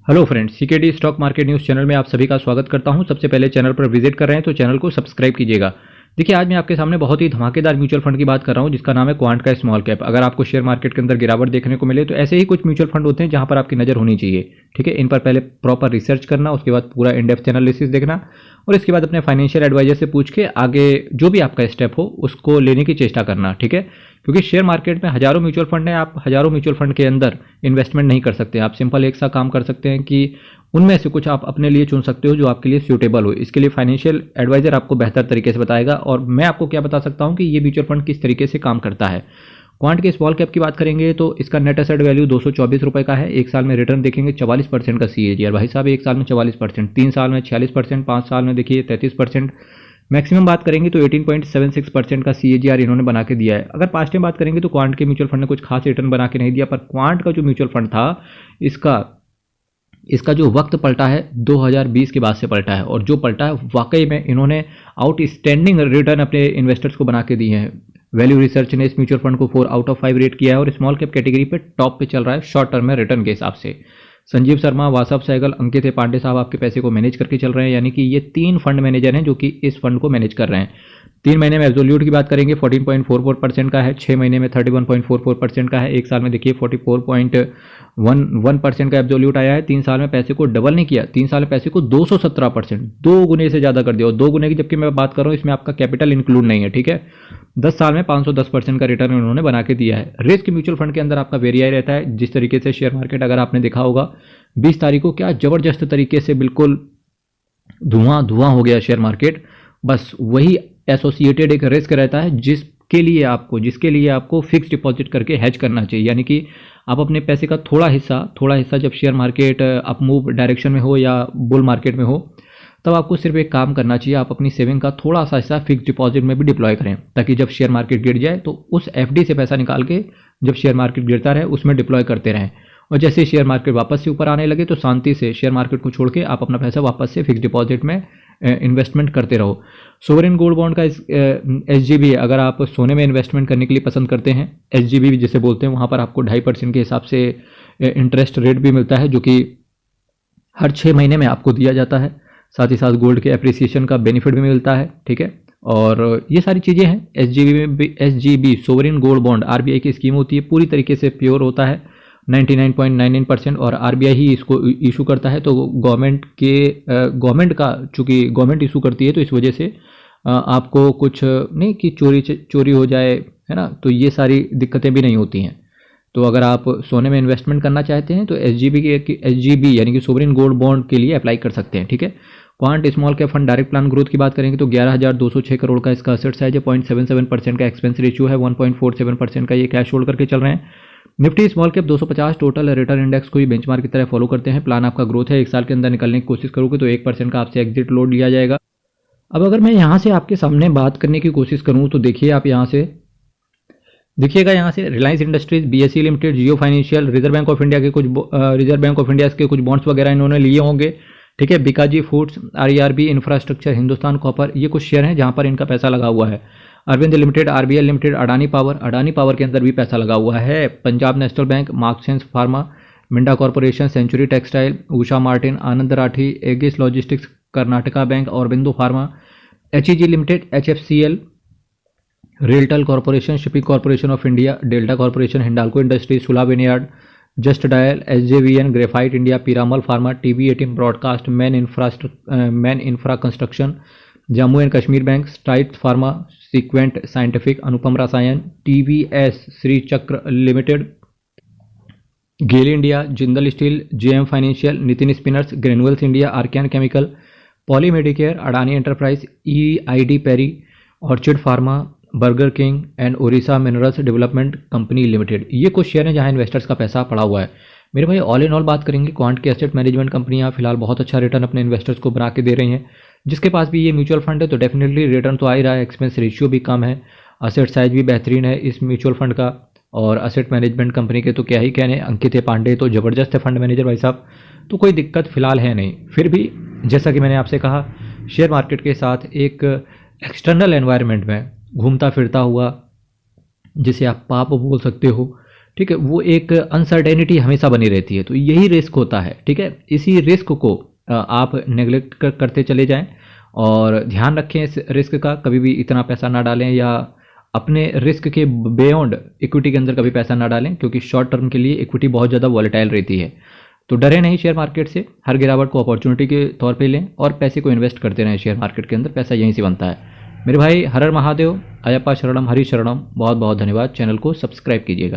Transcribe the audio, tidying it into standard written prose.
Hello friends, CKD stock market news channel में आप सभी का स्वागत करता हूं। सबसे पहले चैनल पर विजिट कर रहे हैं तो चैनल को सब्सक्राइब कीजिएगा। देखिए, आज मैं आपके सामने बहुत ही धमाकेदार म्यूचुअल फंड की बात कर रहा हूं जिसका नाम है क्वांट का स्मॉल कैप। अगर आपको शेयर मार्केट के अंदर गिरावट देखने को मिले तो ऐसे ही कुछ म्यूचुअल फंड होते हैं जहां पर आपकी नज़र होनी चाहिए। ठीक है, इन पर पहले प्रॉपर रिसर्च करना, उसके बाद पूरा इन डेप्थ एनालिसिस देखना और इसके बाद अपने फाइनेंशियल एडवाइजर से पूछ के आगे जो भी आपका स्टेप हो उसको लेने की चेष्टा करना। ठीक है, क्योंकि शेयर मार्केट में हजारों म्यूचुअल फंड हैं, आप हजारों म्यूचुअल फंड के अंदर इन्वेस्टमेंट नहीं कर सकते। आप सिंपल एक सा काम कर सकते हैं कि उनमें से कुछ आप अपने लिए चुन सकते हो जो आपके लिए सूटेबल हो। इसके लिए फाइनेंशियल एडवाइजर आपको बेहतर तरीके से बताएगा और मैं आपको क्या बता सकता हूं कि ये म्यूचुअल फंड किस तरीके से काम करता है। क्वांट के स्मॉल कैप की बात करेंगे तो इसका नेट एसेट वैल्यू 224 रुपए का है। एक साल में रिटर्न देखेंगे 44% का CAGR। भाई साहब, एक साल में 44%, 3 साल में 46%, 5 साल में देखिए 33%। मैक्सिमम बात करेंगे तो 18.76% का CAGR इन्होंने बना के दिया है। अगर पास्ट टाइम बात करेंगे तो क्वांट के म्यूचुअल फंड ने कुछ खास रिटर्न बना के नहीं दिया, पर क्वांट का जो म्यूचुअल फंड था इसका जो वक्त पलटा है 2020 के बाद से पलटा है, और जो पलटा है वाकई में इन्होंने आउटस्टैंडिंग रिटर्न अपने इन्वेस्टर्स को बना के दिए हैं। वैल्यू रिसर्च ने इस म्यूचुअल फंड को 4 आउट ऑफ 5 रेट किया है और स्मॉल कैप कैटेगरी पे टॉप पे चल रहा है शॉर्ट टर्म में रिटर्न के हिसाब से। संजीव शर्मा, वासव सहगल, अंकित पांडे साहब आपके पैसे को मैनेज करके चल रहे हैं, यानी कि ये 3 फंड मैनेजर हैं जो कि इस फंड को मैनेज कर रहे हैं। 3 महीने में एब्सोल्यूट की बात करेंगे 14.44% का है, 6 महीने में 31.44% का है, एक साल में देखिए 44.11% का एब्सोल्यूट आया है। 3 साल में पैसे को डबल नहीं किया, 3 साल में पैसे को 217%, 2 गुने से ज़्यादा कर दिया। और 2 गुने की जबकि मैं बात कर रहा हूँ इसमें आपका कैपिटल इंक्लूड नहीं है। ठीक है, 10 साल में 510% का रिटर्न उन्होंने बना के दिया है। रिस्क म्यूचुअल फंड के अंदर आपका वेरियाई रहता है। जिस तरीके से शेयर मार्केट अगर आपने देखा होगा 20 तारीख को क्या जबरदस्त तरीके से बिल्कुल धुआं हो गया शेयर मार्केट, बस वही एसोसिएटेड एक रिस्क रहता है जिसके लिए आपको फिक्स डिपॉजिट करके हेज करना चाहिए। यानी कि आप अपने पैसे का थोड़ा हिस्सा जब share market up move direction में हो या बुल मार्केट में हो तब आपको सिर्फ एक काम करना चाहिए, आप अपनी सेविंग का थोड़ा सा हिस्सा फिक्स डिपॉजिट में भी डिप्लॉय करें, ताकि जब शेयर मार्केट गिर जाए तो उस FD से पैसा निकाल के जब शेयर मार्केट गिरता रहे उसमें डिप्लॉय करते रहें। और जैसे शेयर मार्केट वापस से ऊपर आने लगे तो शांति से शेयर मार्केट को छोड़ के आप अपना पैसा वापस से फिक्स डिपॉजिट में इन्वेस्टमेंट करते रहो। सोवरेन गोल्ड बॉन्ड का SGB, अगर आप सोने में इन्वेस्टमेंट करने के लिए पसंद करते हैं, SGB जिसे बोलते हैं, वहाँ पर आपको 2.5% के हिसाब से इंटरेस्ट रेट भी मिलता है जो कि हर 6 महीने में आपको दिया जाता है। साथ ही साथ गोल्ड के एप्रिसिएशन का बेनिफिट भी मिलता है। ठीक है, और ये सारी चीज़ें हैं। SGB में भी SGB sovereign gold bond RBI की स्कीम होती है, पूरी तरीके से प्योर होता है 99.99%, और RBI ही इसको इशू करता है। तो गवर्नमेंट का चूँकि गवर्नमेंट इशू करती है तो इस वजह से आपको कुछ नहीं कि चोरी हो जाए, है ना, तो ये सारी दिक्कतें भी नहीं होती हैं। तो अगर आप सोने में इन्वेस्टमेंट करना चाहते हैं तो SGB यानी कि सोवरेन गोल्ड बॉन्ड के लिए अप्लाई कर सकते हैं। ठीक है, quant small cap fund direct plan growth की बात करेंगे तो 11,206 करोड़ का इसका असेट साइज है, 0.77% का एक्सपेंस रेशियो है, 1.47% का ये कैश होल्ड करके चल रहे हैं। Nifty small cap 250 total return index को ही बेंचमार्क की तरह फॉलो करते हैं। प्लान आपका ग्रोथ है, 1 साल के अंदर निकलने की कोशिश करोगे तो 1% का आपसे एग्जिट लोड लिया जाएगा। अब अगर मैं यहाँ से आपके सामने बात करने की कोशिश करूँ तो देखिए, आप यहाँ से देखिएगा, यहाँ से Reliance industries, BSE limited, Jio financial, reserve bank of India के कुछ बॉन्ड्स वगैरह इन्होंने लिए होंगे। ठीक है, Bikaji foods, RERB infrastructure, Hindustan copper, ये कुछ शेयर हैं जहाँ पर इनका पैसा लगा हुआ है। Arvind limited, RBL limited, Adani power के अंदर भी पैसा लगा हुआ है। Punjab national bank, Marksans pharma, Minda corporation, century textile, Usha Martin, Anand Rathi, Aegis logistics, Karnataka bank, Aurobindo pharma, HEG limited, HFCL, RailTel corporation, shipping corporation of India, Delta corporation, Hindalco industries, Sula vineyard, just dial, SJVN, graphite India, Piramal pharma, TV18 broadcast, man infra construction, Jammu and Kashmir bank, strides pharma, sequent scientific, Anupam Rasayan, TVS Shri Chakra limited, GAIL India, Jindal steel, JM financial, Nitin spinners, granules India, archean chemical, poly medicure, Adani enterprise, EID Parry, orchid pharma, Burger King and Odisha minerals development company limited. ये कुछ share हैं जहां investors का पैसा पड़ा हुआ है। मेरे भाई, ऑल इन ऑल बात करेंगे, क्वांट की एसेट मैनेजमेंट कंपनियां फिलहाल बहुत अच्छा रिटर्न अपने इन्वेस्टर्स को बना के दे रही हैं। जिसके पास भी ये म्यूचुअल फंड है तो डेफिनेटली रिटर्न तो आ ही रहा है, एक्सपेंस रेशियो भी कम है, असेट साइज भी बेहतरीन है इस म्यूचुअल फंड का, और असेट मैनेजमेंट कंपनी के तो क्या ही कहने, अंकित पांडे तो ज़बरदस्त है फंड मैनेजर भाई साहब, तो कोई दिक्कत फिलहाल है नहीं। फिर भी जैसा कि मैंने आपसे कहा, शेयर मार्केट के साथ एक एक्सटर्नल एनवायरनमेंट में घूमता फिरता हुआ, जिसे आप पाप बोल सकते हो, ठीक है, वो एक अनसर्टेनिटी हमेशा बनी रहती है। तो यही रिस्क होता है, ठीक है। इसी रिस्क को आप नेग्लेक्ट करते चले जाएं और ध्यान रखें इस रिस्क का, कभी भी इतना पैसा ना डालें या अपने रिस्क के बियॉन्ड इक्विटी के अंदर कभी पैसा ना डालें, क्योंकि शॉर्ट टर्म के लिए इक्विटी बहुत ज़्यादा वॉलेटाइल रहती है। तो डरे नहीं शेयर मार्केट से, हर गिरावट को अपॉर्चुनिटी के तौर पे लें और पैसे को इन्वेस्ट करते रहें शेयर मार्केट के अंदर, पैसा यहीं से बनता है। मेरे भाई, हर हर महादेव, अयप्पा शरणम हरि शरणम। बहुत बहुत धन्यवाद। चैनल को सब्सक्राइब कीजिएगा।